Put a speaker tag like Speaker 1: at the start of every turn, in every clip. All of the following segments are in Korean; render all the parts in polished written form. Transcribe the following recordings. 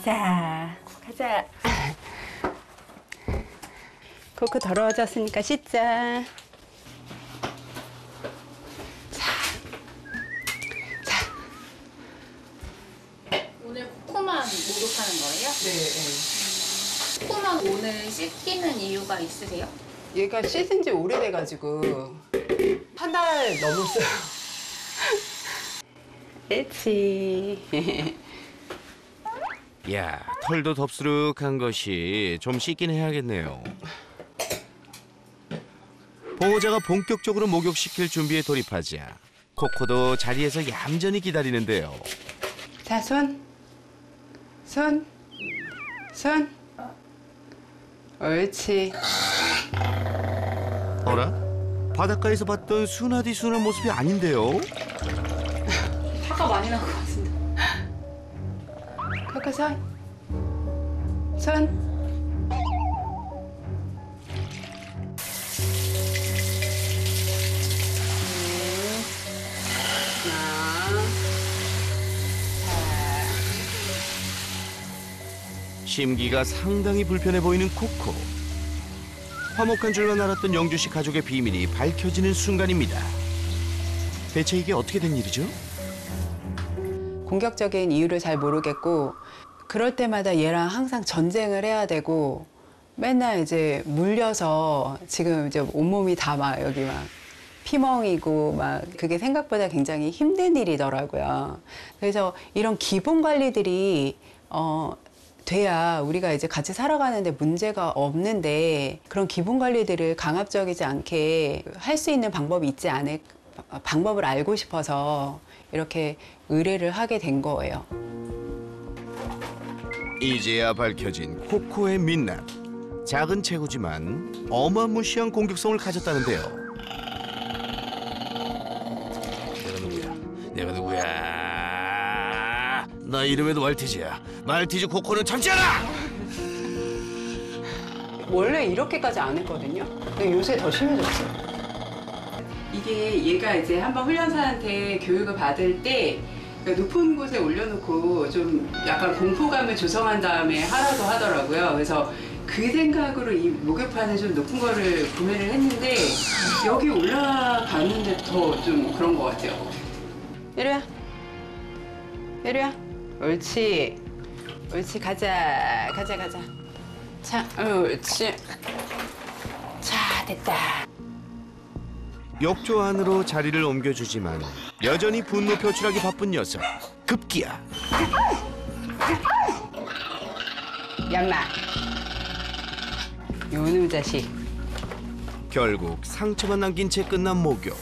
Speaker 1: 가자. 가자. 코코 더러워졌으니까 씻자.
Speaker 2: 오늘 코코만 목욕하는 거예요?
Speaker 1: 네.
Speaker 2: 코코만 오늘 씻기는 이유가 있으세요?
Speaker 1: 얘가 씻은 지 오래돼가지고 한 달 넘었어요. 그렇지.
Speaker 3: 야, 털도 덥수룩한 것이 좀 씻긴 해야겠네요. 보호자가 본격적으로 목욕시킬 준비에 돌입하자 코코도 자리에서 얌전히 기다리는데요.
Speaker 1: 자, 손. 옳지.
Speaker 3: 어라? 바닷가에서 봤던 순하디 순한 모습이 아닌데요?
Speaker 1: 화가 많이 난 것 같은데. 코코 손.
Speaker 3: 심기가 상당히 불편해 보이는 코코. 화목한 줄만 알았던 영주 씨 가족의 비밀이 밝혀지는 순간입니다. 대체 이게 어떻게 된 일이죠?
Speaker 1: 공격적인 이유를 잘 모르겠고 그럴 때마다 얘랑 항상 전쟁을 해야 되고 맨날 이제 물려서 지금 이제 온몸이 다 막 여기 막 피멍이고 막 그게 생각보다 굉장히 힘든 일이더라고요. 그래서 이런 기본 관리들이 돼야 우리가 이제 같이 살아가는데 문제가 없는데 그런 기본 관리들을 강압적이지 않게 할 수 있는 방법이 있지 않을 방법을 알고 싶어서 이렇게 의뢰를 하게 된 거예요.
Speaker 3: 이제야 밝혀진 코코의 민낯. 작은 체구지만 어마무시한 공격성을 가졌다는데요. 내가 누구야? 나 이름에도 말티즈야. 말티즈 코코는 참지 않아!
Speaker 1: 원래 이렇게까지 안 했거든요. 근데 요새 더 심해졌어요. 이게 얘가 이제 한번 훈련사한테 교육을 받을 때 높은 곳에 올려놓고 좀 약간 공포감을 조성한 다음에 하라고 하더라고요. 그래서 그 생각으로 이 목욕판을 좀 높은 거를 구매를 했는데 여기 올라가는데 더 좀 그런 것 같아요. 예루야. 옳지. 가자. 자, 옳지. 자, 됐다.
Speaker 3: 욕조 안으로 자리를 옮겨주지만 여전히 분노 표출하기 바쁜 녀석. 급기야.
Speaker 1: 얌마. 요놈 자식.
Speaker 3: 결국 상처만 남긴 채 끝난 목욕.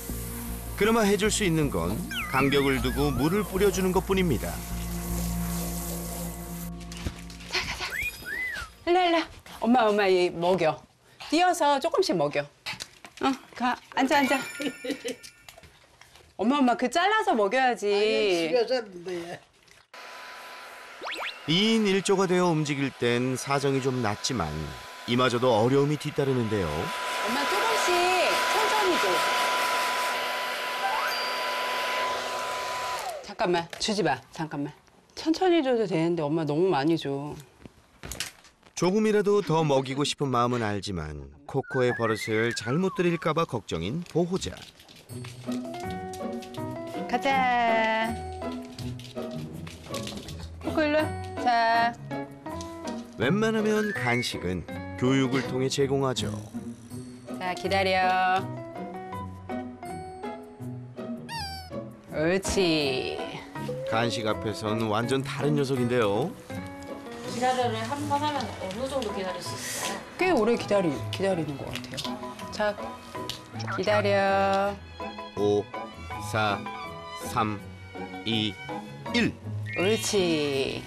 Speaker 3: 그나마 해줄 수 있는 건 간격을 두고 물을 뿌려주는 것뿐입니다.
Speaker 1: 일로. 엄마 얘 먹여. 뛰어서 조금씩 먹여. 가. 앉아. 엄마 그 잘라서 먹여야지.
Speaker 4: 집에서는데
Speaker 3: 2인 1조가 되어 움직일 땐 사정이 좀 낫지만 이마저도 어려움이 뒤따르는데요.
Speaker 1: 엄마 조금씩 천천히 줘. 잠깐만 주지 마. 잠깐만. 천천히 줘도 되는데 엄마 너무 많이 줘.
Speaker 3: 조금이라도 더 먹이고 싶은 마음은 알지만 코코의 버릇을 잘못 들일까 봐 걱정인 보호자.
Speaker 1: 가자. 코코 일로. 자.
Speaker 3: 웬만하면 간식은 교육을 통해 제공하죠.
Speaker 1: 자, 기다려. 옳지.
Speaker 3: 간식 앞에선 완전 다른 녀석인데요.
Speaker 2: 기다려를 한 번 하면 어느 정도 기다릴 수 있어요?
Speaker 1: 꽤 오래 기다리는 것 같아요. 자, 기다려.
Speaker 3: 5, 4, 3, 2, 1.
Speaker 1: 옳지.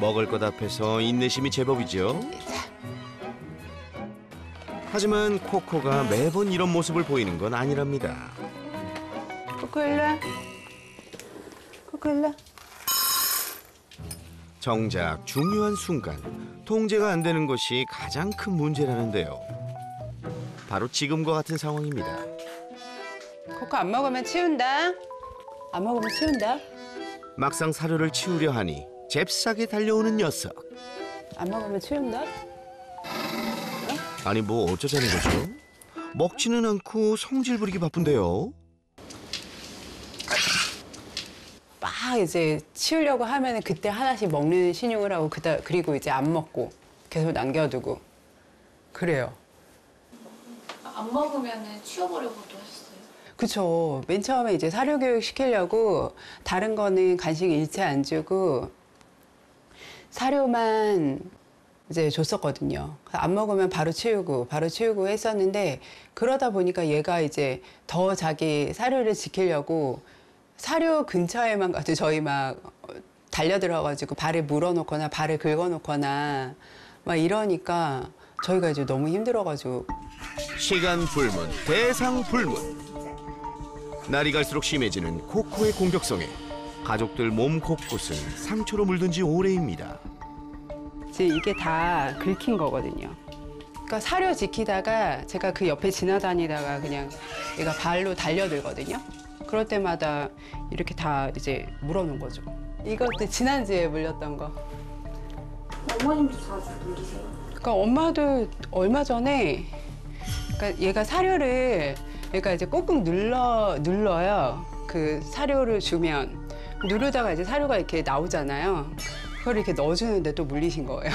Speaker 3: 먹을 것 앞에서 인내심이 제법이죠. 하지만 코코가 매번 이런 모습을 보이는 건 아니랍니다.
Speaker 1: 코코 일로.
Speaker 3: 정작 중요한 순간 통제가 안 되는 것이 가장 큰 문제라는데요. 바로 지금과 같은 상황입니다.
Speaker 1: 코코 안 먹으면 치운다. 안 먹으면 치운다.
Speaker 3: 막상 사료를 치우려 하니 잽싸게 달려오는 녀석.
Speaker 1: 안 먹으면 치운다?
Speaker 3: 아니 뭐 어쩌자는 거죠? 먹지는 않고 성질 부리기 바쁜데요.
Speaker 1: 막 이제 치우려고 하면 그때 하나씩 먹는 신용을 하고 그리고 이제 안 먹고 계속 남겨두고 그래요.
Speaker 2: 안 먹으면 치워버리고도 했어요.
Speaker 1: 그쵸. 맨 처음에 이제 사료교육 시키려고 다른 거는 간식 일체 안 주고 사료만 이제 줬었거든요. 안 먹으면 바로 치우고 했었는데 그러다 보니까 얘가 이제 더 자기 사료를 지키려고 사료 근처에만 가도 저희 막 달려들어가지고 발을 물어놓거나 발을 긁어놓거나 막 이러니까 저희가 이제 너무 힘들어가지고
Speaker 3: 시간 불문, 대상 불문. 날이 갈수록 심해지는 코코의 공격성에 가족들 몸 곳곳은 상처로 물든 지 오래입니다.
Speaker 1: 지금 이게 다 긁힌 거거든요. 그러니까 사료 지키다가 제가 그 옆에 지나다니다가 그냥 얘가 발로 달려들거든요. 그럴 때마다 이렇게 다 이제 물어놓은 거죠. 이것도 지난주에 물렸던 거.
Speaker 2: 어머님도 자주 물리세요?
Speaker 1: 그러니까 엄마도 얼마 전에 그러니까 얘가 사료를 얘가 이제 꾹꾹 눌러요. 그 사료를 주면 누르다가 이제 사료가 이렇게 나오잖아요. 그걸 이렇게 넣어주는데 또 물리신 거예요.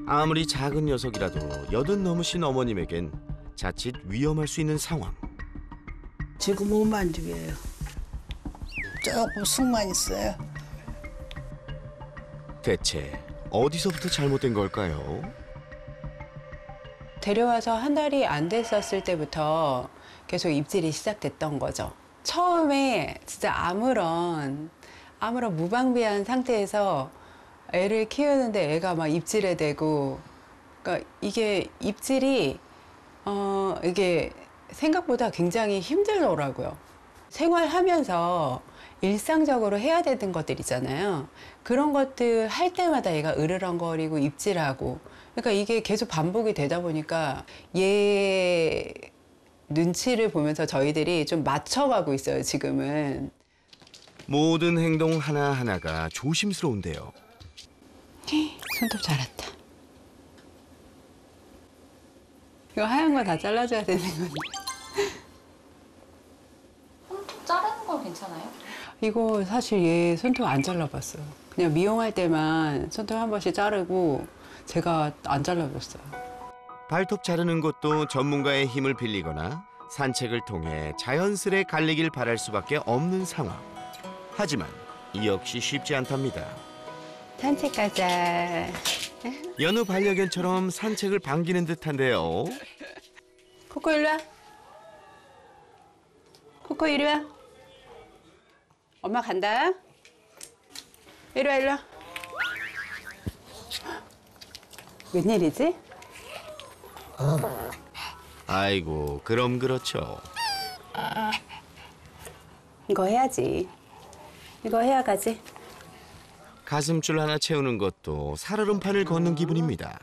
Speaker 3: 아무리 작은 녀석이라도 80 넘으신 어머님에겐 자칫 위험할 수 있는 상황.
Speaker 4: 지금 못 만지게요. 조금 숙만 있어요.
Speaker 3: 대체 어디서부터 잘못된 걸까요?
Speaker 1: 데려와서 한 달이 안 됐었을 때부터 계속 입질이 시작됐던 거죠. 처음에 진짜 아무런 무방비한 상태에서 애를 키우는데 애가 막 입질에 대고, 그러니까 이게 입질이 이게 생각보다 굉장히 힘들더라고요. 생활하면서 일상적으로 해야 되는 것들 있잖아요. 그런 것들 할 때마다 얘가 으르렁거리고 입질하고, 그러니까 이게 계속 반복이 되다 보니까 얘 눈치를 보면서 저희들이 좀 맞춰가고 있어요, 지금은.
Speaker 3: 모든 행동 하나하나가 조심스러운데요.
Speaker 1: 손톱 자랐다. 이거 하얀 거 다 잘라줘야 되는 건데.
Speaker 2: 손톱 자르는 건 괜찮아요?
Speaker 1: 이거 사실 얘 손톱 안 잘라봤어요. 그냥 미용할 때만 손톱 한 번씩 자르고 제가 안 잘라봤어요.
Speaker 3: 발톱 자르는 것도 전문가의 힘을 빌리거나 산책을 통해 자연스레 갈리길 바랄 수밖에 없는 상황. 하지만 이 역시 쉽지 않답니다.
Speaker 1: 산책 가자.
Speaker 3: 여느 반려견처럼 산책을 반기는 듯한데요.
Speaker 1: 코코 이리 와. 코코 이리 와. 엄마 간다. 이리 와, 이리 와. 웬일이지?
Speaker 3: 아이고, 그럼 그렇죠.
Speaker 1: 이거 해야지. 이거 해야 가지.
Speaker 3: 가슴줄 하나 채우는 것도 살얼음판을 걷는 기분입니다.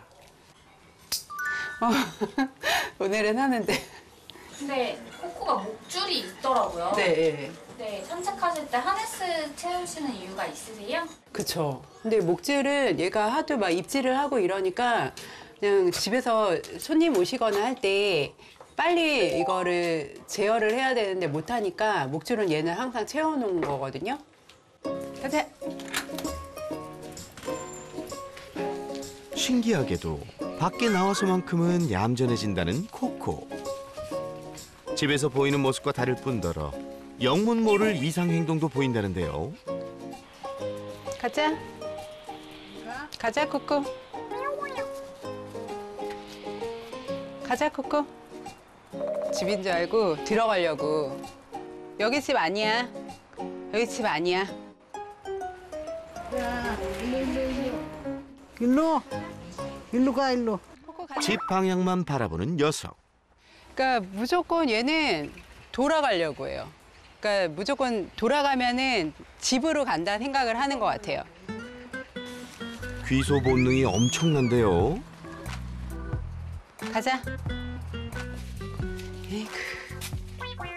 Speaker 1: 오늘은 하는데.
Speaker 2: 근데 코코가 목줄이 있더라고요.
Speaker 1: 네.
Speaker 2: 네, 산책하실 때 하네스 채우시는 이유가 있으세요?
Speaker 1: 그쵸. 근데 목줄은 얘가 하도 막 입질을 하고 이러니까 그냥 집에서 손님 오시거나 할 때 빨리 이거를 제어를 해야 되는데 못하니까 목줄은 얘는 항상 채워놓은 거거든요. 가자.
Speaker 3: 신기하게도 밖에 나와서만큼은 얌전해진다는 코코. 집에서 보이는 모습과 다를 뿐더러 영문 모를 이상 행동도 보인다는데요.
Speaker 1: 가자. 가자, 코코. 가자, 코코. 집인 줄 알고 들어가려고. 여기 집 아니야. 여기 집 아니야.
Speaker 4: 일로 가, 일로.
Speaker 1: 코코 가자.
Speaker 3: 집 방향만 바라보는 녀석.
Speaker 1: 그러니까 무조건 얘는 돌아가려고 해요. 그러니까 무조건 돌아가면은 집으로 간다는 생각을 하는 것 같아요.
Speaker 3: 귀소 본능이 엄청난데요.
Speaker 1: 가자. 에이구.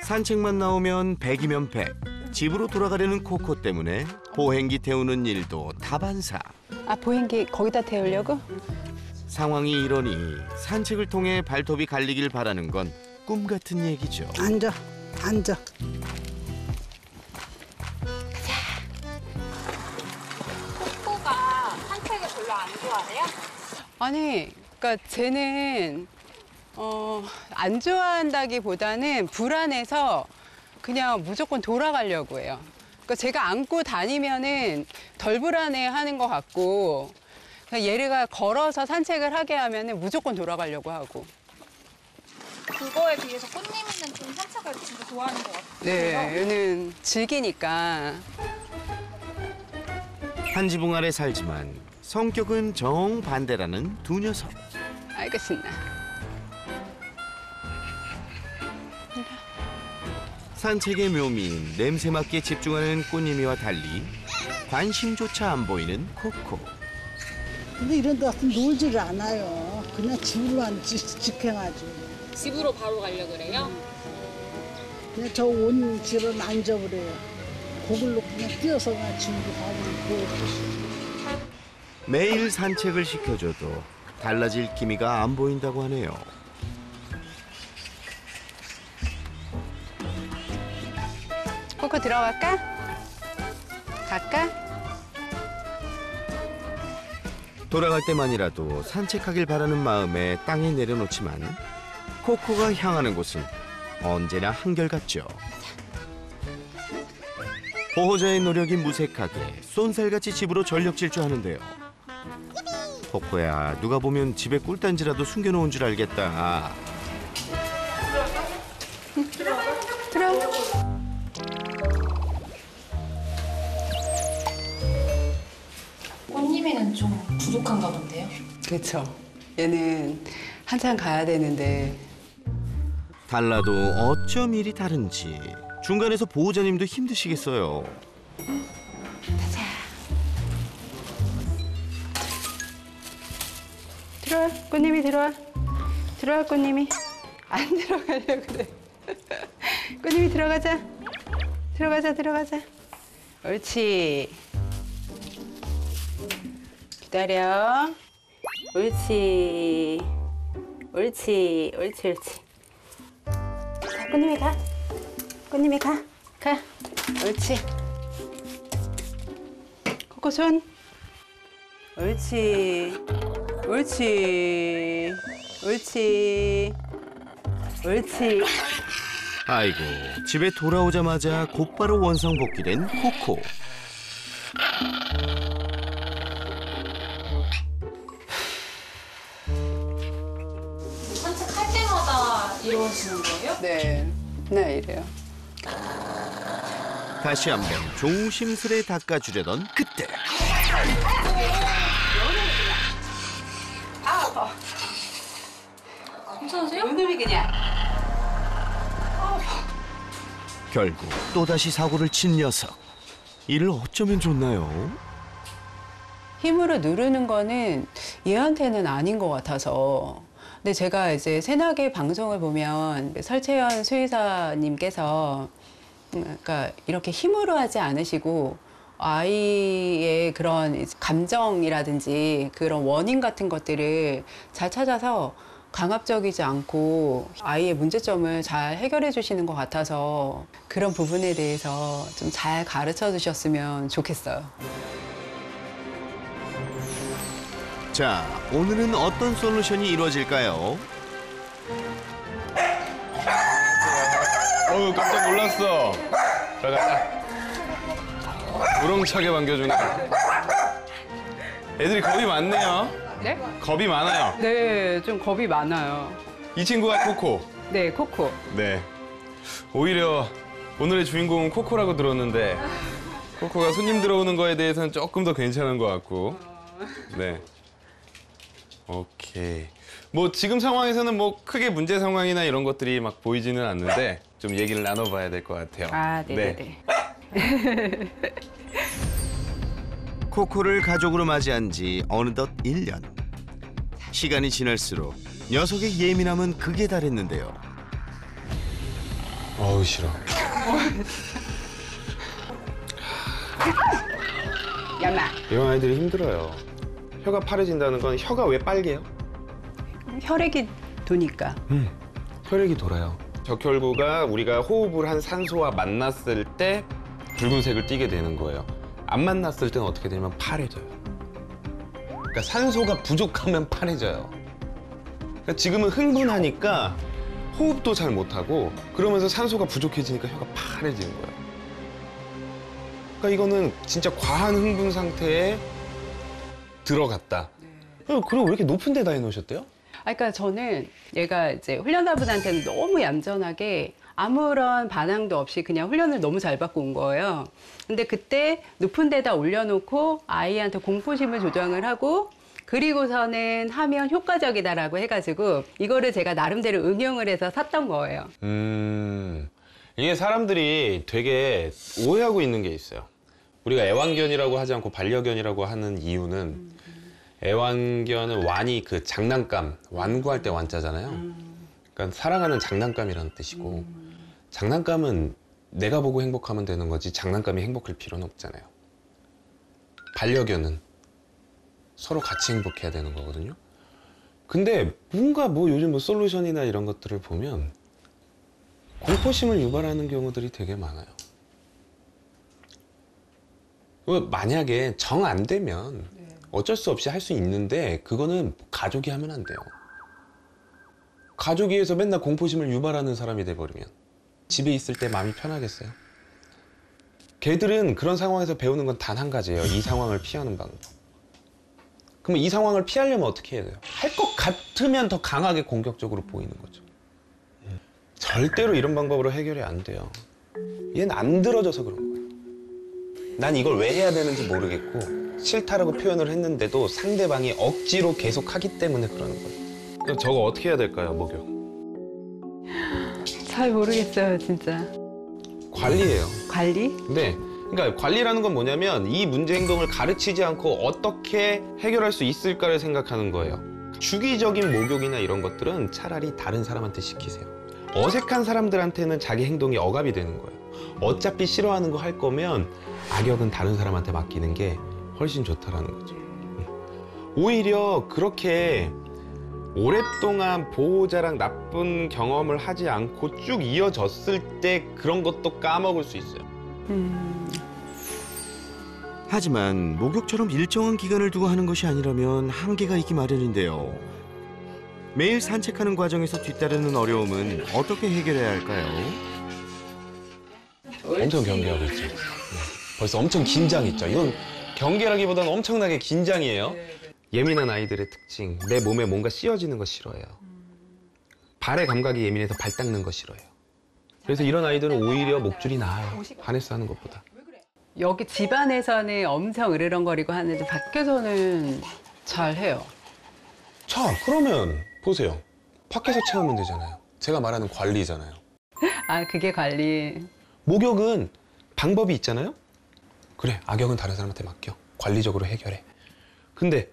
Speaker 3: 산책만 나오면 100이면 100. 집으로 돌아가려는 코코 때문에 보행기 태우는 일도 다반사.
Speaker 1: 아, 보행기 거기다 태우려고?
Speaker 3: 상황이 이러니 산책을 통해 발톱이 갈리길 바라는 건 꿈 같은 얘기죠.
Speaker 4: 앉아, 앉아.
Speaker 2: 코코가 산책을 별로 안 좋아해요?
Speaker 1: 아니, 그러니까 쟤는 안 좋아한다기보다는 불안해서 그냥 무조건 돌아가려고 해요. 그러니까 제가 안고 다니면은 덜 불안해하는 것 같고, 그냥 얘가 걸어서 산책을 하게 하면은 무조건 돌아가려고 하고.
Speaker 2: 그거에 비해서 꽃님이는 좀 산책을 진짜 좋아하는 것 같아요.
Speaker 1: 네, 얘는 즐기니까.
Speaker 3: 한 지붕 아래 살지만 성격은 정반대라는 두 녀석.
Speaker 1: 아이고 신나.
Speaker 3: 산책의 묘미인 냄새 맡기에 집중하는 꽃님이와 달리 관심조차 안 보이는 코코.
Speaker 4: 근데 이런 데 와서 놀지를 않아요. 그냥 집으로만 직행하지.
Speaker 2: 집으로 바로 가려고 그래요?
Speaker 4: 그냥 저 온 집은 앉아버려요. 거길로 그냥 뛰어서 그냥 집으로 가고.
Speaker 3: 매일 산책을 시켜줘도 달라질 기미가 안 보인다고 하네요.
Speaker 1: 코코 들어갈까? 갈까?
Speaker 3: 돌아갈 때만이라도 산책하길 바라는 마음에 땅에 내려놓지만 코코가 향하는 곳은 언제나 한결같죠. 보호자의 노력이 무색하게 쏜살같이 집으로 전력 질주하는데요. 코코야, 누가 보면 집에 꿀단지라도 숨겨놓은 줄 알겠다.
Speaker 1: 들어.
Speaker 2: 꽃님이는 좀 부족한가 본데요?
Speaker 1: 그렇죠. 얘는 한참 가야 되는데.
Speaker 3: 달라도 어쩜 일이 다른지 중간에서 보호자님도 힘드시겠어요.
Speaker 1: 들어와, 꽃님이 들어와. 들어와, 꽃님이. 안 들어가려고 그래. 꽃님이 들어가자. 들어가자, 들어가자. 옳지. 기다려. 옳지. 옳지, 옳지, 옳지. 자, 꽃님이 가. 꽃님이 가. 가. 옳지. 코코 손. 옳지. 옳지. 옳지. 옳지.
Speaker 3: 아이고, 집에 돌아오자마자 곧바로 원상복귀된 코코.
Speaker 2: 산책할 때마다 이러시는 거예요?
Speaker 1: 네. 네, 이래요.
Speaker 3: 다시 한번 조심스레 닦아주려던 그때.
Speaker 2: 괜찮으세요?
Speaker 1: 요놈이 그냥.
Speaker 3: 결국 또다시 사고를 친 녀석. 이를 어쩌면 좋나요?
Speaker 1: 힘으로 누르는 거는 얘한테는 아닌 것 같아서. 근데 제가 이제 새나개 방송을 보면 설채연 수의사님께서 그러니까 이렇게 힘으로 하지 않으시고 아이의 그런 감정이라든지 그런 원인 같은 것들을 잘 찾아서 강압적이지 않고 아이의 문제점을 잘 해결해 주시는 것 같아서 그런 부분에 대해서 좀 잘 가르쳐 주셨으면 좋겠어요.
Speaker 3: 자, 오늘은 어떤 솔루션이 이루어질까요?
Speaker 5: 어우, 깜짝 놀랐어. 들어가. 우렁차게 반겨주네. 애들이 겁이 많네요.
Speaker 1: 네?
Speaker 5: 겁이 많아요.
Speaker 1: 네, 좀 겁이 많아요.
Speaker 5: 이 친구가 코코.
Speaker 1: 네, 코코.
Speaker 5: 네. 오히려 오늘의 주인공은 코코라고 들었는데 코코가 손님 들어오는 거에 대해서는 조금 더 괜찮은 것 같고. 네. 오케이. 뭐 지금 상황에서는 뭐 크게 문제 상황이나 이런 것들이 막 보이지는 않는데 좀 얘기를 나눠봐야 될 것 같아요.
Speaker 1: 아, 네네네.
Speaker 3: 코코를 가족으로 맞이한 지 어느덧 1년. 시간이 지날수록 녀석의 예민함은 극에 달했는데요.
Speaker 5: 어우, 싫어.
Speaker 1: 야마.
Speaker 5: 이런 아이들이 힘들어요. 혀가 파래진다는 건 혀가 왜 빨개요?
Speaker 1: 혈액이 도니까.
Speaker 5: 혈액이 돌아요. 적혈구가 우리가 호흡을 한 산소와 만났을 때 붉은색을 띠게 되는 거예요. 안 만났을 때는 어떻게 되냐면 파래져요. 그러니까 산소가 부족하면 파래져요. 그러니까 지금은 흥분하니까 호흡도 잘 못하고 그러면서 산소가 부족해지니까 혀가 파래지는 거예요. 그러니까 이거는 진짜 과한 흥분 상태에 들어갔다. 그럼 왜 이렇게 높은 데다 해놓으셨대요?
Speaker 1: 그러니까 저는 얘가 이제 훈련사분한테는 너무 얌전하게 아무런 반항도 없이 그냥 훈련을 너무 잘 받고 온 거예요. 근데 그때 높은 데다 올려놓고 아이한테 공포심을 조정을 하고 그리고서는 하면 효과적이다라고 해가지고 이거를 제가 나름대로 응용을 해서 샀던 거예요.
Speaker 5: 이게 사람들이 되게 오해하고 있는 게 있어요. 우리가 애완견이라고 하지 않고 반려견이라고 하는 이유는 애완견은 완이 그 장난감, 완구할 때 완자잖아요. 그러니까 사랑하는 장난감이라는 뜻이고 장난감은 내가 보고 행복하면 되는 거지 장난감이 행복할 필요는 없잖아요. 반려견은 서로 같이 행복해야 되는 거거든요. 근데 뭔가 뭐 요즘 뭐 솔루션이나 이런 것들을 보면 공포심을 유발하는 경우들이 되게 많아요. 만약에 정 안 되면 어쩔 수 없이 할 수 있는데 그거는 가족이 하면 안 돼요. 가족이 해서 맨날 공포심을 유발하는 사람이 돼버리면 집에 있을 때 마음이 편하겠어요? 걔들은 그런 상황에서 배우는 건 단 한 가지예요. 이 상황을 피하는 방법. 그러면 이 상황을 피하려면 어떻게 해야 돼요? 할 것 같으면 더 강하게 공격적으로 보이는 거죠. 절대로 이런 방법으로 해결이 안 돼요. 얘는 안 들어줘서 그런 거예요. 난 이걸 왜 해야 되는지 모르겠고 싫다라고 표현을 했는데도 상대방이 억지로 계속 하기 때문에 그러는 거예요. 그럼 저거 어떻게 해야 될까요, 목욕?
Speaker 1: 잘 모르겠어요, 진짜.
Speaker 5: 관리예요.
Speaker 1: 관리?
Speaker 5: 네. 그러니까 관리라는 건 뭐냐면 이 문제 행동을 가르치지 않고 어떻게 해결할 수 있을까를 생각하는 거예요. 주기적인 목욕이나 이런 것들은 차라리 다른 사람한테 시키세요. 어색한 사람들한테는 자기 행동이 억압이 되는 거예요. 어차피 싫어하는 거 할 거면 악역은 다른 사람한테 맡기는 게 훨씬 좋다라는 거죠. 오히려 그렇게 오랫동안 보호자랑 나쁜 경험을 하지 않고 쭉 이어졌을 때 그런 것도 까먹을 수 있어요.
Speaker 3: 하지만 목욕처럼 일정한 기간을 두고 하는 것이 아니라면 한계가 있기 마련인데요. 매일 산책하는 과정에서 뒤따르는 어려움은 어떻게 해결해야 할까요?
Speaker 5: 엄청 경계하고 있죠. 네. 벌써 엄청 긴장했죠. 이건 경계라기보다는 엄청나게 긴장이에요. 예민한 아이들의 특징, 내 몸에 뭔가 씌워지는 거 싫어해요. 발의 감각이 예민해서 발 닦는 거 싫어해요. 그래서 이런 아이들은 오히려 목줄이 나아요. 하네스 하는 것보다.
Speaker 1: 여기 집안에서는 엄청 으르렁거리고 하는데 밖에서는 잘해요.
Speaker 5: 자, 그러면 보세요. 밖에서 채우면 되잖아요. 제가 말하는 관리잖아요.
Speaker 1: 아, 그게 관리.
Speaker 5: 목욕은 방법이 있잖아요. 그래, 악역은 다른 사람한테 맡겨. 관리적으로 해결해. 근데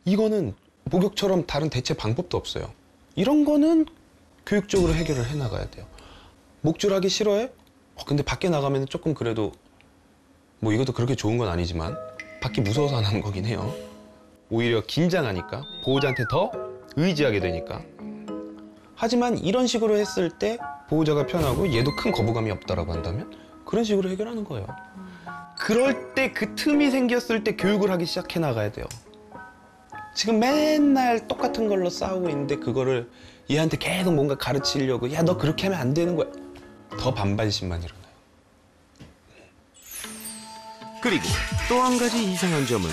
Speaker 5: 이거는 목욕처럼 다른 대체 방법도 없어요. 이런 거는 교육적으로 해결을 해나가야 돼요. 목줄하기 싫어해? 근데 밖에 나가면 조금 그래도 뭐 이것도 그렇게 좋은 건 아니지만 밖이 무서워서 안 하는 거긴 해요. 오히려 긴장하니까 보호자한테 더 의지하게 되니까. 하지만 이런 식으로 했을 때 보호자가 편하고 얘도 큰 거부감이 없다라고 한다면 그런 식으로 해결하는 거예요. 그럴 때 그 틈이 생겼을 때 교육을 하기 시작해 나가야 돼요. 지금 맨날 똑같은 걸로 싸우고 있는데 그거를 얘한테 계속 뭔가 가르치려고 야, 너 그렇게 하면 안 되는 거야. 더 반반씩만 일어나요.
Speaker 3: 그리고 또 한 가지 이상한 점은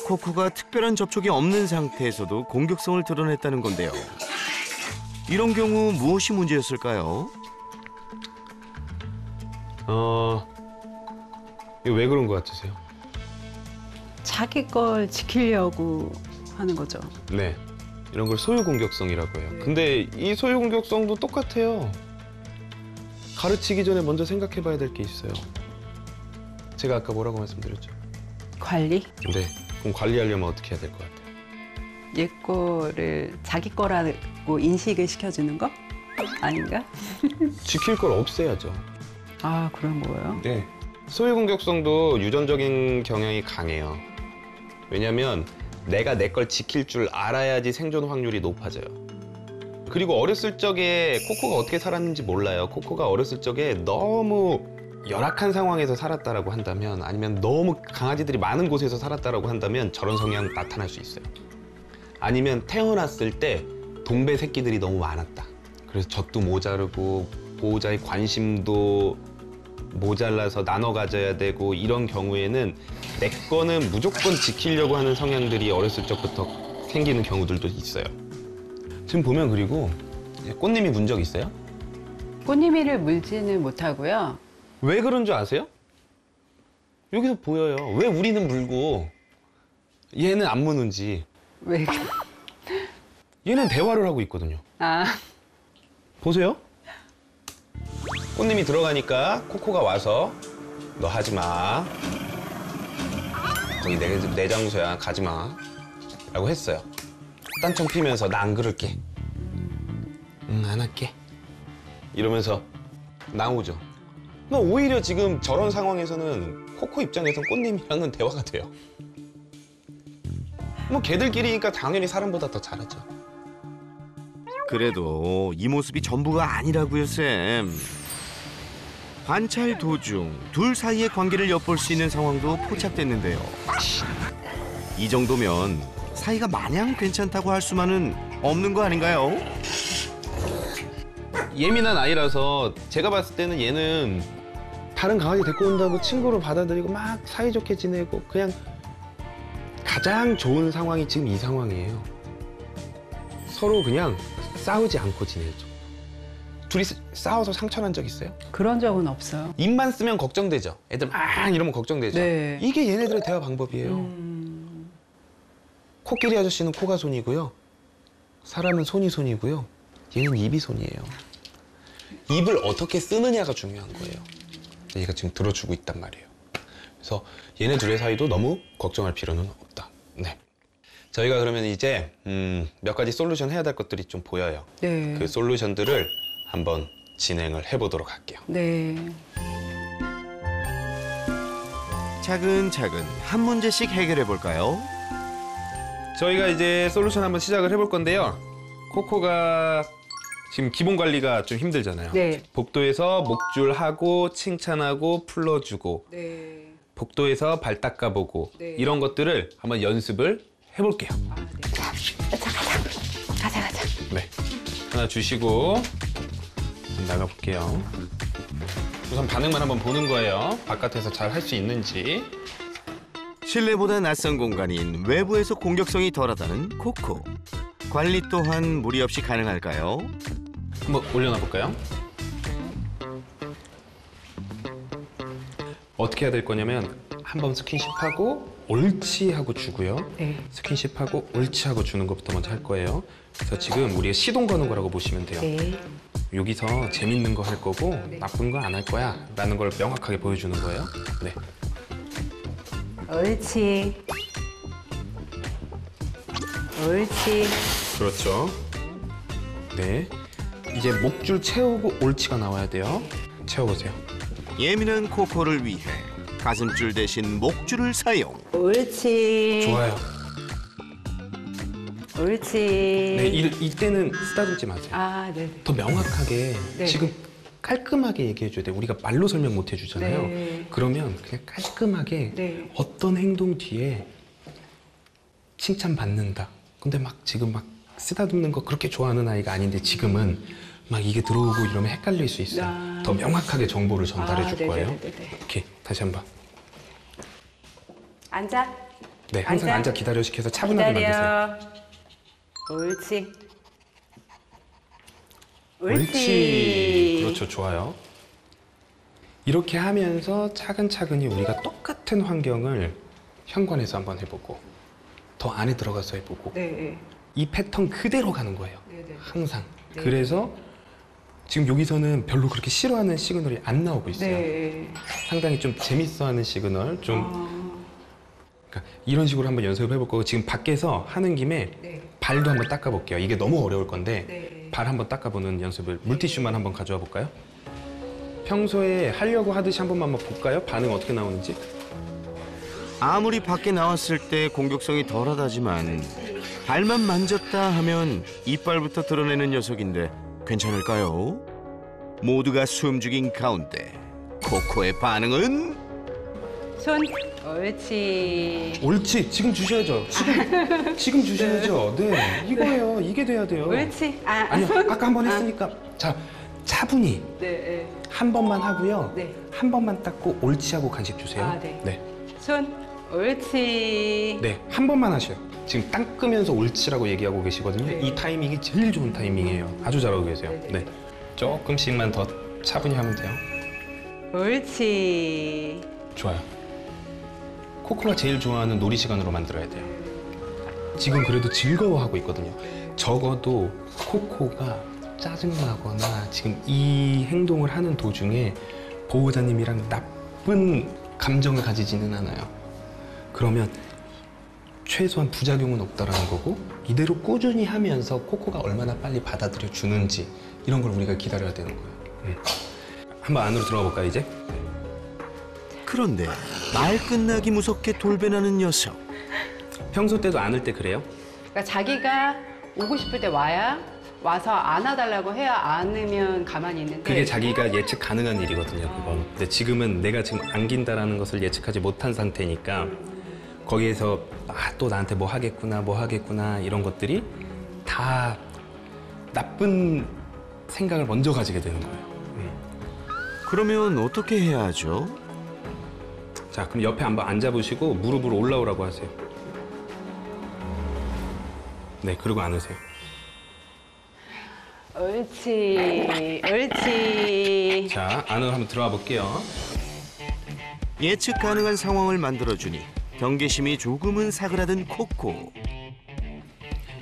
Speaker 3: 코코가 특별한 접촉이 없는 상태에서도 공격성을 드러냈다는 건데요. 이런 경우 무엇이 문제였을까요?
Speaker 5: 이거 왜 그런 것 같으세요?
Speaker 1: 자기 걸 지키려고 하는 거죠.
Speaker 5: 네, 이런 걸 소유 공격성이라고 해요. 근데 이 소유 공격성도 똑같아요. 가르치기 전에 먼저 생각해 봐야 될 게 있어요. 제가 아까 뭐라고 말씀드렸죠?
Speaker 1: 관리?
Speaker 5: 네, 그럼 관리하려면 어떻게 해야 될 것 같아요?
Speaker 1: 얘 거를 자기 거라고 인식을 시켜주는 거? 아닌가?
Speaker 5: 지킬 걸 없애야죠.
Speaker 1: 아, 그런 거예요?
Speaker 5: 네, 소위 공격성도 유전적인 경향이 강해요. 왜냐면 내가 내 걸 지킬 줄 알아야지 생존 확률이 높아져요. 그리고 어렸을 적에 코코가 어떻게 살았는지 몰라요. 코코가 어렸을 적에 너무 열악한 상황에서 살았다라고 한다면, 아니면 너무 강아지들이 많은 곳에서 살았다라고 한다면 저런 성향 나타날 수 있어요. 아니면 태어났을 때 동배 새끼들이 너무 많았다. 그래서 젖도 모자르고 보호자의 관심도 모자라서 나눠 가져야 되고, 이런 경우에는 내 거는 무조건 지키려고 하는 성향들이 어렸을 적부터 생기는 경우들도 있어요. 지금 보면, 그리고 꽃님이 문 적 있어요?
Speaker 1: 꽃님이를 물지는 못하고요.
Speaker 5: 왜 그런 줄 아세요? 여기서 보여요. 왜 우리는 물고 얘는 안 무는지.
Speaker 1: 왜?
Speaker 5: 얘는 대화를 하고 있거든요.
Speaker 1: 아,
Speaker 5: 보세요. 꽃님이 들어가니까 코코가 와서 너 하지 마. 거기 내 장소야. 가지 마. 라고 했어요. 딴청 피면서 나 안 그럴게. 응, 안 할게. 이러면서 나오죠. 오히려 지금 저런 상황에서는 코코 입장에선 꽃님이랑은 대화가 돼요. 뭐 걔들끼리니까 당연히 사람보다 더 잘하죠.
Speaker 3: 그래도 이 모습이 전부가 아니라고요, 쌤. 관찰 도중 둘 사이의 관계를 엿볼 수 있는 상황도 포착됐는데요. 이 정도면 사이가 마냥 괜찮다고 할 수만은 없는 거 아닌가요?
Speaker 5: 예민한 아이라서 제가 봤을 때는 얘는 다른 강아지 데리고 온다고 친구로 받아들이고 막 사이좋게 지내고, 그냥 가장 좋은 상황이 지금 이 상황이에요. 서로 그냥 싸우지 않고 지내죠. 둘이 싸워서 상처난 적 있어요?
Speaker 1: 그런 적은 없어요.
Speaker 5: 입만 쓰면 걱정되죠. 애들 막 이러면 걱정되죠.
Speaker 1: 네.
Speaker 5: 이게 얘네들의 대화 방법이에요. 코끼리 아저씨는 코가 손이고요. 사람은 손이 손이고요. 얘는 입이 손이에요. 입을 어떻게 쓰느냐가 중요한 거예요. 얘가 지금 들어주고 있단 말이에요. 그래서 얘네 둘의 사이도 너무 걱정할 필요는 없다. 네. 저희가 그러면 이제 몇 가지 솔루션 해야 될 것들이 좀 보여요.
Speaker 1: 네.
Speaker 5: 그 솔루션들을 한번 진행을 해보도록 할게요.
Speaker 1: 네.
Speaker 3: 차근차근 한 문제씩 해결해 볼까요?
Speaker 5: 저희가 이제 솔루션 한번 시작을 해볼 건데요. 코코가 지금 기본 관리가 좀 힘들잖아요.
Speaker 1: 네.
Speaker 5: 복도에서 목줄하고 칭찬하고 풀러주고,
Speaker 1: 네.
Speaker 5: 복도에서 발 닦아보고,
Speaker 1: 네.
Speaker 5: 이런 것들을 한번 연습을 해볼게요.
Speaker 1: 아, 네. 가자.
Speaker 5: 네. 하나 주시고 좀 나가볼게요. 우선 반응만 한번 보는 거예요. 바깥에서 잘 할 수 있는지.
Speaker 3: 실내보다 낯선 공간인 외부에서 공격성이 덜하다는 코코. 관리 또한 무리 없이 가능할까요?
Speaker 5: 한번 올려놔 볼까요? 어떻게 해야 될 거냐면 한번 스킨십하고 옳지 하고 주고요.
Speaker 1: 네.
Speaker 5: 스킨십하고 옳지 하고 주는 것부터 먼저 할 거예요. 그래서 지금 우리가 시동 거는 거라고 보시면 돼요.
Speaker 1: 네.
Speaker 5: 여기서 재밌는 거 할 거고
Speaker 1: 네.
Speaker 5: 나쁜 거 안 할 거야 라는 걸 명확하게 보여주는 거예요. 네.
Speaker 1: 옳지. 옳지.
Speaker 5: 그렇죠. 네. 이제 목줄 채우고 옳지가 나와야 돼요. 채워보세요.
Speaker 3: 예민한 코코를 위해 가슴줄 대신 목줄을 사용.
Speaker 1: 옳지.
Speaker 5: 좋아요.
Speaker 1: 옳지.
Speaker 5: 네, 이때는 쓰다듬지 마세요.
Speaker 1: 아, 네.
Speaker 5: 더 명확하게
Speaker 1: 네.
Speaker 5: 지금 깔끔하게 얘기해줘야 돼요. 우리가 말로 설명 못 해주잖아요.
Speaker 1: 네.
Speaker 5: 그러면 그냥 깔끔하게
Speaker 1: 네.
Speaker 5: 어떤 행동 뒤에 칭찬받는다. 근데 막 지금 막 쓰다듬는 거 그렇게 좋아하는 아이가 아닌데 지금은 막 이게 들어오고 이러면 헷갈릴 수 있어요.
Speaker 1: 아.
Speaker 5: 더 명확하게 정보를 전달해 줄 거예요.
Speaker 1: 네네네네.
Speaker 5: 오케이, 다시 한번.
Speaker 1: 앉아.
Speaker 5: 네, 항상 앉아 기다려 시켜서 차분하게 만드세요.
Speaker 1: 옳지.
Speaker 5: 옳지. 그렇죠, 좋아요. 이렇게 하면서 차근차근히 우리가 똑같은 환경을 현관에서 한번 해보고 더 안에 들어가서 해보고
Speaker 1: 네.
Speaker 5: 이 패턴 그대로 가는 거예요.
Speaker 1: 네네.
Speaker 5: 항상.
Speaker 1: 네.
Speaker 5: 그래서 지금 여기서는 별로 그렇게 싫어하는 시그널이 안 나오고 있어요.
Speaker 1: 네.
Speaker 5: 상당히 좀 재밌어하는 시그널, 좀
Speaker 1: 아,
Speaker 5: 그러니까 이런 식으로 한번 연습을 해볼 거고, 지금 밖에서 하는 김에
Speaker 1: 네.
Speaker 5: 발도 한번 닦아볼게요. 이게 너무 어려울 건데
Speaker 1: 네.
Speaker 5: 발 한번 닦아보는 연습을, 물티슈만 한번 가져와 볼까요? 평소에 하려고 하듯이 한 번만 한번 볼까요? 반응 어떻게 나오는지.
Speaker 3: 아무리 밖에 나왔을 때 공격성이 덜하다지만 발만 만졌다 하면 이빨부터 드러내는 녀석인데 괜찮을까요? 모두가 숨죽인 가운데 코코의 반응은?
Speaker 1: 손. 옳지.
Speaker 5: 옳지. 지금 주셔야죠. 지금 주셔야죠. 네, 이거예요. 이게 돼야 돼요.
Speaker 1: 옳지.
Speaker 5: 아니요, 아까 한 번 했으니까. 자, 차분히
Speaker 1: 네.
Speaker 5: 한 번만 하고요.
Speaker 1: 네.
Speaker 5: 한 번만 닦고 옳지 하고 간식 주세요.
Speaker 1: 네.
Speaker 5: 네.
Speaker 1: 손. 옳지.
Speaker 5: 네, 한 번만 하셔요. 지금 닦으면서 옳지라고 얘기하고 계시거든요.
Speaker 1: 네.
Speaker 5: 이 타이밍이 제일 좋은 타이밍이에요. 아주 잘하고 계세요. 네. 조금씩만 더 차분히 하면 돼요.
Speaker 1: 옳지.
Speaker 5: 좋아요. 코코가 제일 좋아하는 놀이 시간으로 만들어야 돼요. 지금 그래도 즐거워하고 있거든요. 적어도 코코가 짜증나거나 지금 이 행동을 하는 도중에 보호자님이랑 나쁜 감정을 가지지는 않아요. 그러면 최소한 부작용은 없다라는 거고 이대로 꾸준히 하면서 코코가 얼마나 빨리 받아들여 주는지 이런 걸 우리가 기다려야 되는 거예요. 한번 안으로 들어가 볼까요, 이제?
Speaker 3: 그런데 말 끝나기 무섭게 돌변하는 녀석.
Speaker 5: 평소 때도 안을 때 그래요?
Speaker 1: 그러니까 자기가 오고 싶을 때 와서 안아달라고 해야 안으면 가만히 있는데.
Speaker 5: 그게 자기가 예측 가능한 일이거든요, 그건. 근데 지금은 내가 지금 안긴다라는 것을 예측하지 못한 상태니까 거기에서 또 나한테 뭐 하겠구나 이런 것들이 다 나쁜 생각을 먼저 가지게 되는 거예요.
Speaker 3: 그러면 어떻게 해야 하죠?
Speaker 5: 자, 그럼 옆에 한번 앉아보시고 무릎으로 올라오라고 하세요. 네, 그리고 안으세요.
Speaker 1: 옳지.
Speaker 5: 자, 안으로 한번 들어가 볼게요.
Speaker 3: 예측 가능한 상황을 만들어주니 경계심이 조금은 사그라든 코코.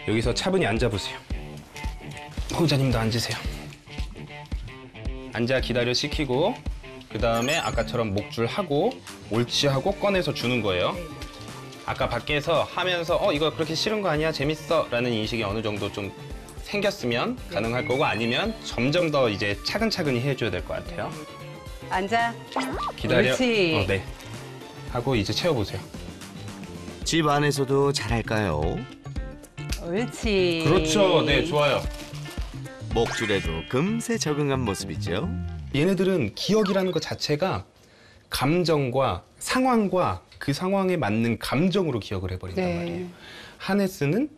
Speaker 5: 여기서 차분히 앉아보세요. 보호자님도 앉으세요. 앉아 기다려 시키고 그 다음에 아까처럼 목줄 하고 옳지 하고 꺼내서 주는 거예요. 아까 밖에서 하면서 이거 그렇게 싫은 거 아니야? 재밌어? 라는 인식이 어느 정도 좀 생겼으면 가능할 거고 아니면 점점 더 이제 차근차근히 해줘야 될 것 같아요.
Speaker 1: 앉아.
Speaker 5: 기다려.
Speaker 1: 옳지.
Speaker 5: 네. 하고 이제 채워보세요.
Speaker 3: 집 안에서도 잘할까요?
Speaker 1: 옳지.
Speaker 5: 그렇죠. 네, 좋아요.
Speaker 3: 목줄에도 금세 적응한 모습이죠.
Speaker 5: 얘네들은 기억이라는 것 자체가 감정과 상황과 그 상황에 맞는 감정으로 기억을 해버린단
Speaker 1: 네.
Speaker 5: 말이에요. 하네스는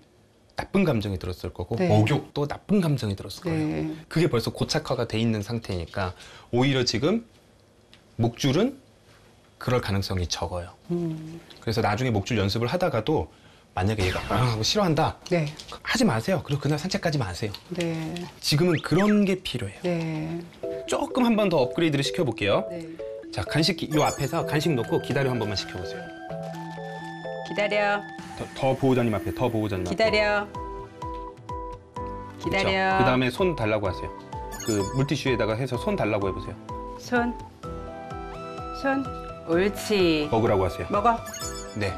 Speaker 5: 나쁜 감정이 들었을 거고
Speaker 1: 네.
Speaker 5: 목욕도 나쁜 감정이 들었을 거예요.
Speaker 1: 네.
Speaker 5: 그게 벌써 고착화가 돼 있는 상태니까 오히려 지금 목줄은 그럴 가능성이 적어요. 그래서 나중에 목줄 연습을 하다가도 만약에 얘가 하고 싫어한다.
Speaker 1: 네.
Speaker 5: 하지 마세요. 그리고 그날 산책까지 마세요.
Speaker 1: 네.
Speaker 5: 지금은 그런 게 필요해요.
Speaker 1: 네.
Speaker 5: 조금 한 번 더 업그레이드를 시켜볼게요.
Speaker 1: 네.
Speaker 5: 자, 간식 요 앞에서 간식 놓고 기다려 한 번만 시켜보세요.
Speaker 1: 기다려.
Speaker 5: 더 보호자님 앞에, 더 보호자님 앞에.
Speaker 1: 기다려. 기다려.
Speaker 5: 그 다음에 손 달라고 하세요. 그 물티슈에다가 해서 손 달라고 해보세요.
Speaker 1: 손. 옳지.
Speaker 5: 먹으라고 하세요.
Speaker 1: 먹어.
Speaker 5: 네.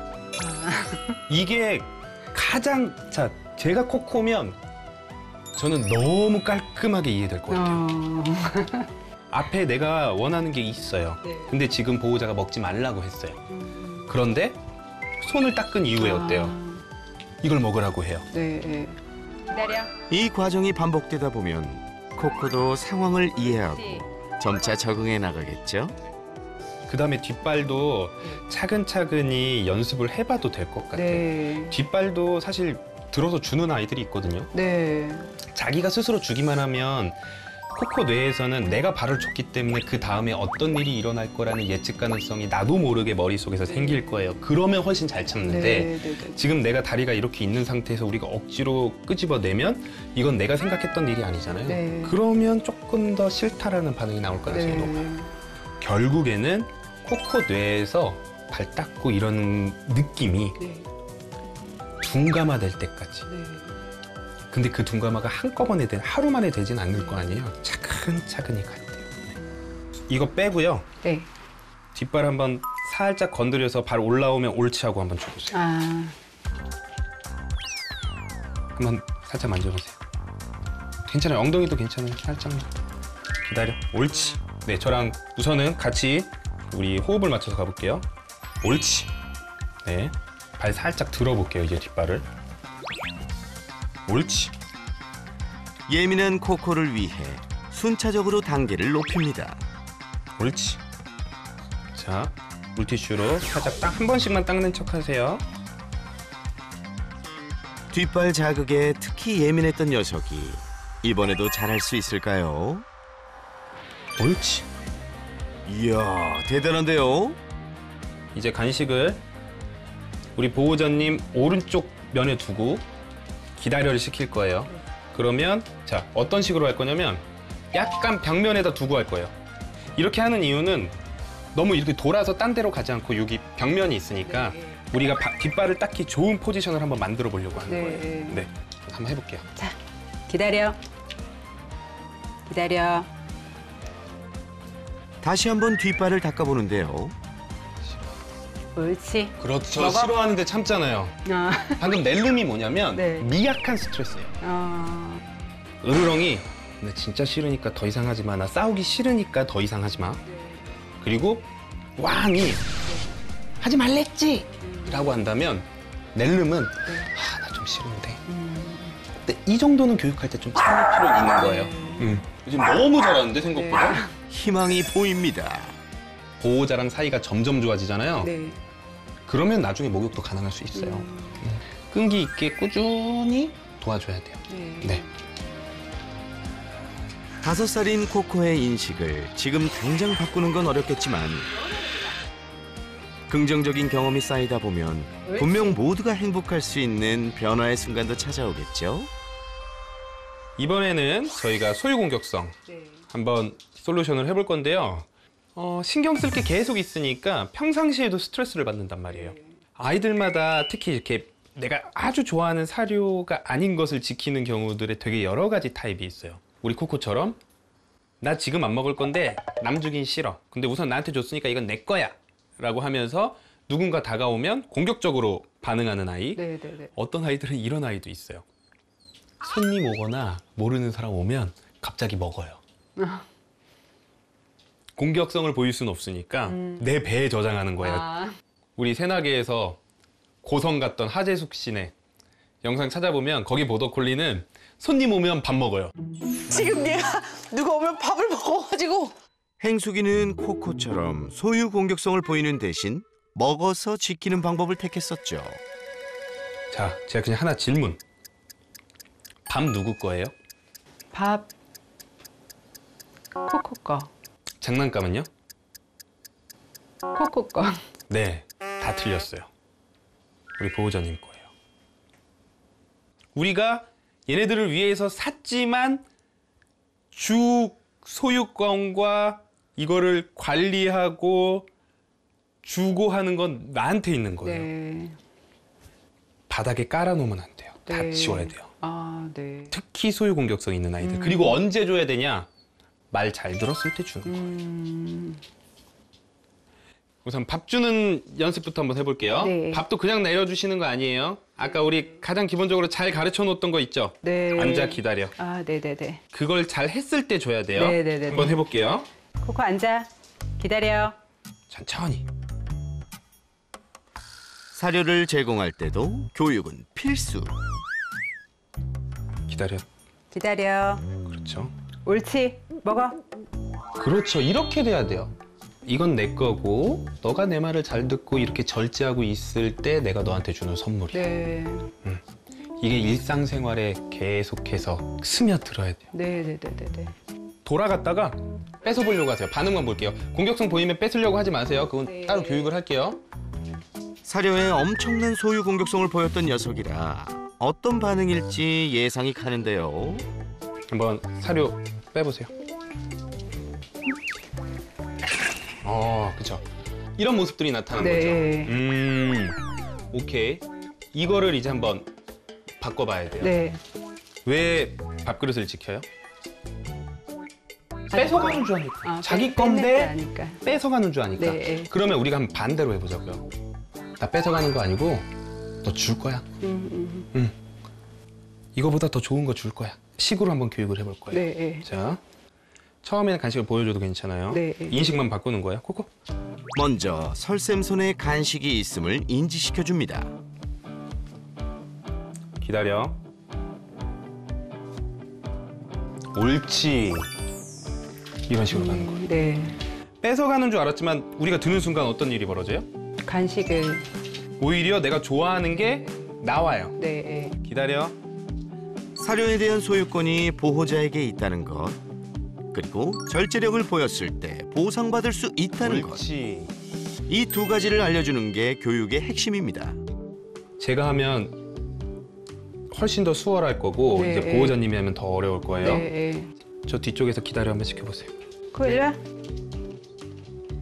Speaker 5: 이게 가장 제가 코코면 저는 너무 깔끔하게 이해될 것 같아요. 앞에 내가 원하는 게 있어요.
Speaker 1: 네.
Speaker 5: 근데 지금 보호자가 먹지 말라고 했어요. 그런데 손을 닦은 이후에 어때요? 이걸 먹으라고 해요.
Speaker 1: 네. 기다려.
Speaker 3: 이 과정이 반복되다 보면 코코도 상황을 이해하고 점차 적응해 나가겠죠.
Speaker 5: 그 다음에 뒷발도 차근차근히 연습을 해봐도 될 것 같아요.
Speaker 1: 네.
Speaker 5: 뒷발도 사실 들어서 주는 아이들이 있거든요.
Speaker 1: 네.
Speaker 5: 자기가 스스로 주기만 하면 코코 뇌에서는 내가 발을 줬기 때문에 그 다음에 어떤 일이 일어날 거라는 예측 가능성이 나도 모르게 머릿속에서 생길 거예요. 그러면 훨씬 잘 참는데
Speaker 1: 네.
Speaker 5: 지금 내가 다리가 이렇게 있는 상태에서 우리가 억지로 끄집어내면 이건 내가 생각했던 일이 아니잖아요.
Speaker 1: 네.
Speaker 5: 그러면 조금 더 싫다라는 반응이 나올 가능성이 높아요. 결국에는 코코 뇌에서 발 닦고 이런 느낌이
Speaker 1: 네.
Speaker 5: 둔감화될 때까지.
Speaker 1: 네.
Speaker 5: 근데 그 둔감화가 한꺼번에 하루 만에 되진 않을 거 아니에요. 차근차근히 가야 돼요. 네. 이거 빼고요.
Speaker 1: 네.
Speaker 5: 뒷발 한번 살짝 건드려서 발 올라오면 옳지 하고 한번 줘보세요. 한번 살짝 만져보세요. 괜찮아요. 엉덩이도 괜찮아요. 살짝만. 기다려. 옳지. 네, 저랑 우선은 같이 우리 호흡을 맞춰서 가볼게요. 옳지. 네, 발 살짝 들어볼게요, 이제 뒷발을. 옳지.
Speaker 3: 예민한 코코를 위해 순차적으로 단계를 높입니다.
Speaker 5: 옳지. 자, 물티슈로 살짝 딱 한 번씩만 닦는 척 하세요.
Speaker 3: 뒷발 자극에 특히 예민했던 녀석이 이번에도 잘할 수 있을까요?
Speaker 5: 옳지.
Speaker 3: 이야, 대단한데요?
Speaker 5: 이제 간식을 우리 보호자님 오른쪽 면에 두고 기다려를 시킬 거예요. 그러면 자, 어떤 식으로 할 거냐면 약간 벽면에다 두고 할 거예요. 이렇게 하는 이유는 너무 이렇게 돌아서 딴 데로 가지 않고 여기 벽면이 있으니까 우리가 뒷발을 딱히 좋은 포지션을 한번 만들어 보려고 하는 거예요. 네, 한번 해볼게요.
Speaker 1: 자, 기다려. 기다려.
Speaker 3: 다시 한번 뒷발을 닦아보는데요.
Speaker 1: 옳지.
Speaker 5: 그렇죠.
Speaker 1: 먹어.
Speaker 5: 싫어하는데 참잖아요. 방금 낼름이 뭐냐면
Speaker 1: 네.
Speaker 5: 미약한 스트레스예요. 으르렁이 나 진짜 싫으니까 더 이상 하지 마. 나 싸우기 싫으니까 더 이상 하지 마. 그리고 왕이 하지 말랬지! 라고 한다면 낼름은 나 좀 싫은데. 근데 이 정도는 교육할 때 좀 참을 필요 있는 거예요. 요즘 너무 잘하는데 생각보다.
Speaker 3: 희망이 보입니다.
Speaker 5: 보호자랑 사이가 점점 좋아지잖아요.
Speaker 1: 네.
Speaker 5: 그러면 나중에 목욕도 가능할 수 있어요. 끈기 있게 꾸준히 도와줘야 돼요. 네.
Speaker 3: 5살인 코코의 인식을 지금 당장 바꾸는 건 어렵겠지만 긍정적인 경험이 쌓이다 보면 분명 모두가 행복할 수 있는 변화의 순간도 찾아오겠죠?
Speaker 5: 이번에는 저희가 소유 공격성 한번 솔루션을 해볼 건데요. 신경 쓸 게 계속 있으니까 평상시에도 스트레스를 받는단 말이에요. 아이들마다 특히 이렇게 내가 아주 좋아하는 사료가 아닌 것을 지키는 경우들에 되게 여러 가지 타입이 있어요. 우리 코코처럼 나 지금 안 먹을 건데 남 주긴 싫어. 근데 우선 나한테 줬으니까 이건 내 거야. 라고 하면서 누군가 다가오면 공격적으로 반응하는 아이.
Speaker 1: 네네네.
Speaker 5: 어떤 아이들은 이런 아이도 있어요. 손님 오거나 모르는 사람 오면 갑자기 먹어요. 공격성을 보일 수는 없으니까 내 배에 저장하는 거예요. 우리 새나개에서 고성 갔던 하재숙 씨네 영상 찾아보면 거기 보더콜리는 손님 오면 밥 먹어요.
Speaker 6: 지금 얘가 누가 오면 밥을 먹어가지고
Speaker 3: 행숙이는 코코처럼 소유 공격성을 보이는 대신 먹어서 지키는 방법을 택했었죠.
Speaker 5: 자, 제가 그냥 하나 질문. 밥 누구 거예요?
Speaker 1: 밥 코코 거.
Speaker 5: 장난감은요?
Speaker 1: 코코 거.
Speaker 5: 네, 다 틀렸어요. 우리 보호자님 거예요. 우리가 얘네들을 위해서 샀지만 주 소유권과 이거를 관리하고 주고 하는 건 나한테 있는 거예요.
Speaker 1: 네.
Speaker 5: 바닥에 깔아놓으면 안 돼요. 다
Speaker 1: 네.
Speaker 5: 치워야 돼요.
Speaker 1: 아, 네.
Speaker 5: 특히 소유 공격성 있는 아이들. 그리고 언제 줘야 되냐? 말 잘 들었을 때 주는 거예요. 우선 밥 주는 연습부터 한번 해볼게요.
Speaker 1: 네.
Speaker 5: 밥도 그냥 내려주시는 거 아니에요. 아까 우리 가장 기본적으로 잘 가르쳐 놓았던 거 있죠?
Speaker 1: 네.
Speaker 5: 앉아 기다려.
Speaker 1: 아, 네네네.
Speaker 5: 그걸 잘 했을 때 줘야 돼요.
Speaker 1: 네네네.
Speaker 5: 한번 해볼게요.
Speaker 1: 코코 앉아. 기다려.
Speaker 5: 천천히.
Speaker 3: 사료를 제공할 때도 교육은 필수.
Speaker 5: 기다려.
Speaker 1: 기다려.
Speaker 5: 그렇죠.
Speaker 1: 옳지. 먹어.
Speaker 5: 그렇죠. 이렇게 돼야 돼요. 이건 내 거고 너가 내 말을 잘 듣고 이렇게 절제하고 있을 때 내가 너한테 주는 선물이야.
Speaker 1: 네.
Speaker 5: 이게 일상생활에 계속해서 스며들어야 돼요.
Speaker 1: 네네네네.
Speaker 5: 돌아갔다가 뺏어보려고 하세요. 반응만 볼게요. 공격성 보이면 뺏으려고 하지 마세요. 그건
Speaker 1: 네.
Speaker 5: 따로 교육을 할게요.
Speaker 3: 사료에 엄청난 소유 공격성을 보였던 녀석이라 어떤 반응일지 예상이 가는데요.
Speaker 5: 한번 사료 빼보세요. 그쵸. 이런 모습들이 나타나는
Speaker 1: 네.
Speaker 5: 거죠. 오케이. 이거를 이제 한번 바꿔봐야 돼요.
Speaker 1: 네.
Speaker 5: 왜 밥그릇을 지켜요? 뺏어가는 줄 아니까.
Speaker 1: 아,
Speaker 5: 자기
Speaker 1: 뺏는
Speaker 5: 건데
Speaker 1: 게 아니까.
Speaker 5: 뺏어가는 줄 아니까.
Speaker 1: 네.
Speaker 5: 그러면 우리가 한번 반대로 해보자고요. 나 뺏어가는 거 아니고 너 줄 거야. 이거보다 더 좋은 거 줄 거야. 식으로 한번 교육을 해볼 거예요.
Speaker 1: 네.
Speaker 5: 자, 처음에는 간식을 보여줘도 괜찮아요.
Speaker 1: 네.
Speaker 5: 인식만 바꾸는 거예요. 코코.
Speaker 3: 먼저 설쌤 손에 간식이 있음을 인지시켜줍니다.
Speaker 5: 기다려. 옳지. 이런 식으로 가는 거예요.
Speaker 1: 네.
Speaker 5: 뺏어가는 줄 알았지만 우리가 드는 순간 어떤 일이 벌어져요?
Speaker 1: 간식을.
Speaker 5: 오히려 내가 좋아하는 게 나와요.
Speaker 1: 네.
Speaker 5: 기다려.
Speaker 3: 사료에 대한 소유권이 보호자에게 있다는 것, 그리고 절제력을 보였을 때 보상받을 수 있다는 것.
Speaker 5: 옳지.
Speaker 3: 이 두 가지를 알려주는 게 교육의 핵심입니다.
Speaker 5: 제가 하면 훨씬 더 수월할 거고
Speaker 1: 네.
Speaker 5: 이제 보호자님이 하면 더 어려울 거예요.
Speaker 1: 네.
Speaker 5: 저 뒤쪽에서 기다려 한번 지켜보세요.
Speaker 1: 코일라?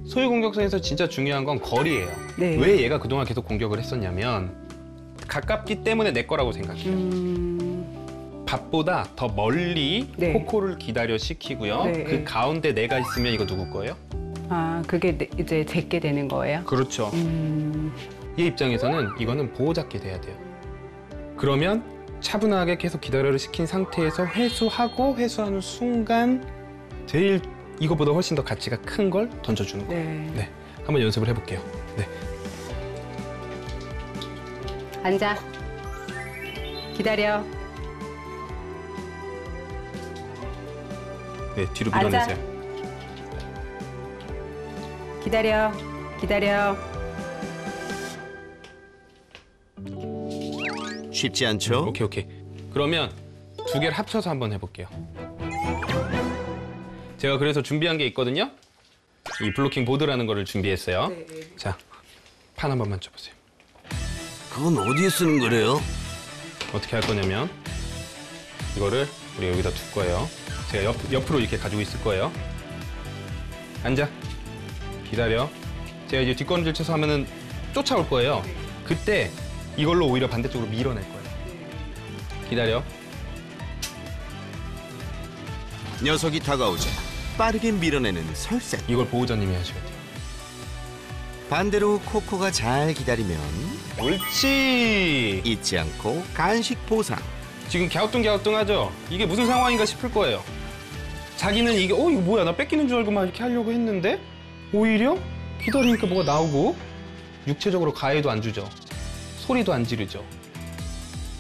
Speaker 5: 소유 공격성에서 진짜 중요한 건 거리예요.
Speaker 1: 네.
Speaker 5: 왜 얘가 그동안 계속 공격을 했었냐면 가깝기 때문에 내 거라고 생각해요. 밥보다 더 멀리
Speaker 1: 네.
Speaker 5: 코코를 기다려 시키고요.
Speaker 1: 네.
Speaker 5: 그 가운데 내가 있으면 이거 누구 거예요?
Speaker 1: 아, 그게 이제 제게 되는 거예요?
Speaker 5: 그렇죠. 얘 입장에서는 이거는 보호자께 돼야 돼요. 그러면 차분하게 계속 기다려를 시킨 상태에서 회수하고 회수하는 순간 제일 이거보다 훨씬 더 가치가 큰 걸 던져주는 거예요.
Speaker 1: 네.
Speaker 5: 네, 한번 연습을 해볼게요. 네,
Speaker 1: 앉아. 기다려.
Speaker 5: 네 뒤로
Speaker 1: 앉아.
Speaker 5: 밀어내세요.
Speaker 1: 기다려. 기다려.
Speaker 3: 쉽지 않죠?
Speaker 5: 오케이. 그러면 두 개를 합쳐서 한번 해볼게요. 제가 그래서 준비한 게 있거든요. 이 블로킹 보드라는 거를 준비했어요. 자, 판 한 번만 쳐보세요.
Speaker 3: 그건 어디에 쓰는 거래요?
Speaker 5: 어떻게 할 거냐면 이거를 우리 여기다 둘 거예요. 제가 옆으로 이렇게 가지고 있을 거예요. 앉아. 기다려. 제가 이제 뒷걸음질 쳐서 하면은 쫓아올 거예요. 그때 이걸로 오히려 반대쪽으로 밀어낼 거예요. 기다려.
Speaker 3: 녀석이 다가오자 빠르게 밀어내는 설쌤.
Speaker 5: 이걸 보호자님이 하셔야 돼요.
Speaker 3: 반대로 코코가 잘 기다리면
Speaker 5: 옳지.
Speaker 3: 잊지 않고 간식 보상.
Speaker 5: 지금 갸우뚱하죠? 이게 무슨 상황인가 싶을 거예요. 자기는 이게 이거 뭐야 나 뺏기는 줄 알고 막 이렇게 하려고 했는데 오히려 기다리니까 뭐가 나오고 육체적으로 가해도 안 주죠. 소리도 안 지르죠.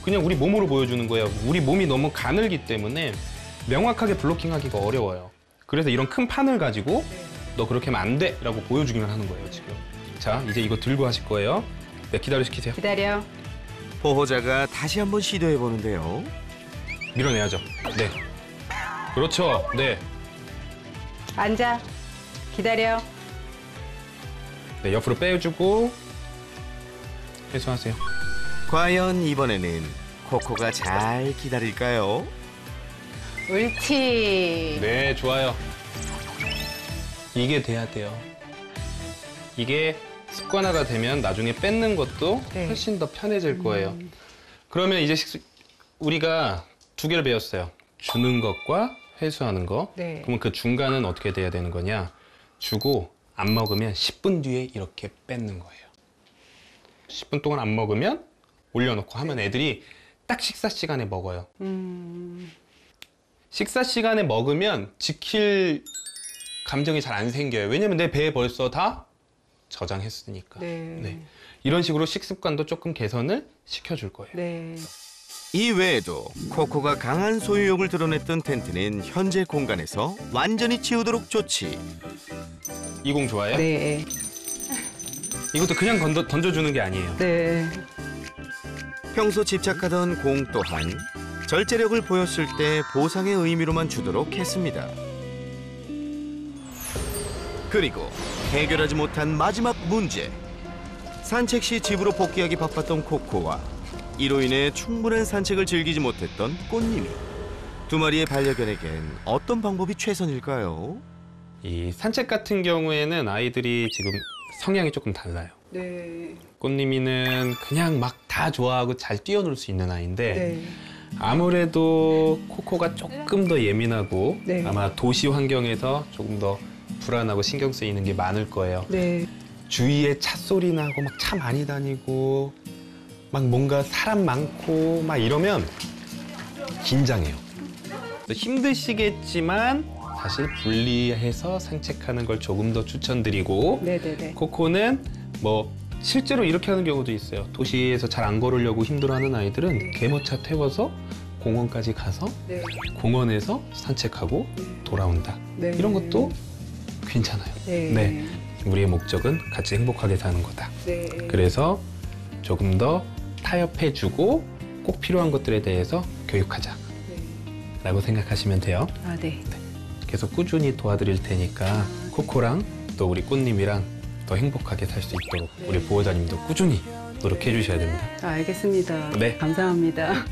Speaker 5: 그냥 우리 몸으로 보여주는 거예요. 우리 몸이 너무 가늘기 때문에 명확하게 블로킹하기가 어려워요. 그래서 이런 큰 판을 가지고 너 그렇게 하면 안 돼! 라고 보여주기만 하는 거예요, 지금. 자, 이제 이거 들고 하실 거예요. 네, 기다려 시키세요.
Speaker 1: 기다려.
Speaker 3: 보호자가 다시 한번 시도해 보는데요.
Speaker 5: 밀어내야죠. 네. 그렇죠. 네.
Speaker 1: 앉아. 기다려.
Speaker 5: 네, 옆으로 빼주고 회수하세요.
Speaker 3: 과연 이번에는 코코가 잘 기다릴까요?
Speaker 1: 옳지.
Speaker 5: 네, 좋아요. 이게 돼야 돼요. 이게 습관화가 되면 나중에 뺏는 것도
Speaker 1: 네.
Speaker 5: 훨씬 더 편해질 거예요. 그러면 이제 우리가 두 개를 배웠어요. 주는 것과 회수하는 거.
Speaker 1: 네.
Speaker 5: 그러면 그 중간은 어떻게 돼야 되는 거냐? 주고 안 먹으면 10분 뒤에 이렇게 뺏는 거예요. 10분 동안 안 먹으면 올려놓고 하면 애들이 딱 식사 시간에 먹어요. 식사 시간에 먹으면 지킬 감정이 잘 안 생겨요. 왜냐면 내 배에 벌써 다 저장했으니까.
Speaker 1: 네.
Speaker 5: 이런 식으로 식습관도 조금 개선을 시켜줄 거예요.
Speaker 1: 네.
Speaker 3: 이 외에도 코코가 강한 소유욕을 드러냈던 텐트는 현재 공간에서 완전히 치우도록 조치.
Speaker 5: 이 공 좋아해요?
Speaker 1: 네.
Speaker 5: 이것도 그냥 던져주는 게 아니에요.
Speaker 1: 네.
Speaker 3: 평소 집착하던 공 또한 절제력을 보였을 때 보상의 의미로만 주도록 했습니다. 그리고 해결하지 못한 마지막 문제. 산책 시 집으로 복귀하기 바빴던 코코와 이로 인해 충분한 산책을 즐기지 못했던 꽃님이. 두 마리의 반려견에겐 어떤 방법이 최선일까요?
Speaker 5: 이 산책 같은 경우에는 아이들이 지금 성향이 조금 달라요.
Speaker 1: 네.
Speaker 5: 꽃님이는 그냥 막 다 좋아하고 잘 뛰어놀 수 있는 아이인데
Speaker 1: 네.
Speaker 5: 아무래도 코코가 조금 더 예민하고
Speaker 1: 네.
Speaker 5: 아마 도시 환경에서 조금 더 불안하고 신경 쓰이는 게 많을 거예요.
Speaker 1: 네.
Speaker 5: 주위에 차 소리 나고 막 차 많이 다니고 막 뭔가 사람 많고 막 이러면 긴장해요. 힘드시겠지만 다시 분리해서 산책하는 걸 조금 더 추천드리고
Speaker 1: 네네네.
Speaker 5: 코코는 뭐 실제로 이렇게 하는 경우도 있어요. 도시에서 잘 안 걸으려고 힘들어하는 아이들은 개모차 태워서 공원까지 가서
Speaker 1: 네.
Speaker 5: 공원에서 산책하고 돌아온다.
Speaker 1: 네.
Speaker 5: 이런 것도 괜찮아요.
Speaker 1: 네.
Speaker 5: 우리의 목적은 같이 행복하게 사는 거다.
Speaker 1: 네.
Speaker 5: 그래서 조금 더 타협해주고 꼭 필요한 것들에 대해서 교육하자 라고 생각하시면 돼요.
Speaker 1: 아, 네.
Speaker 5: 계속 꾸준히 도와드릴 테니까 코코랑 또 우리 꽃님이랑 더 행복하게 살 수 있도록 우리 보호자님도 꾸준히 노력해 주셔야 됩니다.
Speaker 1: 아, 알겠습니다.
Speaker 5: 네.
Speaker 1: 감사합니다.